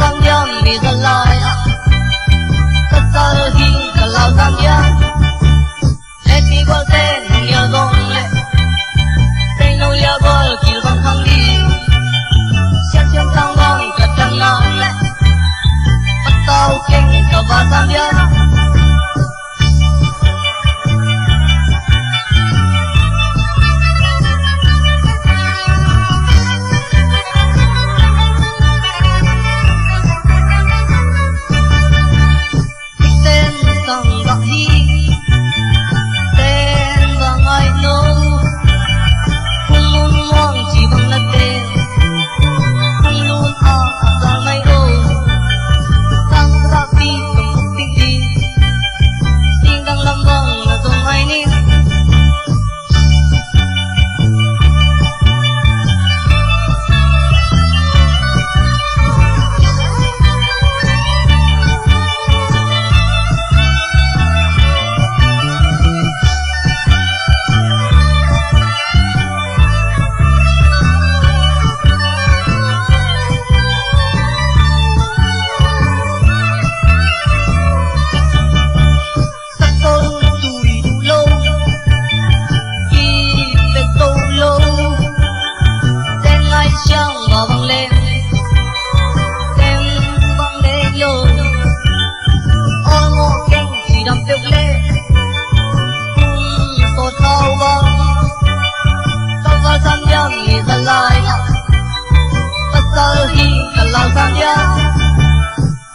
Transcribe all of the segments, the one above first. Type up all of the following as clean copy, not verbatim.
sang giang mi ra lại tất cả hi cả lao sang giang let đi qua tên nhiều dòng lệ tên nông lia qua kiều bằng thăng đi xem sang vang cả trăng ngang lệ bắt tao kinh cả va sang giang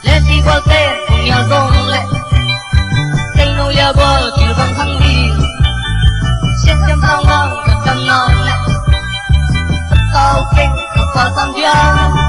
lên đi qua tên cùng nhau dòng lệ tên nông lia qua kiều bằng thăng đi xem sang vang cả trăng ngang lệ tao kinh cả sang giang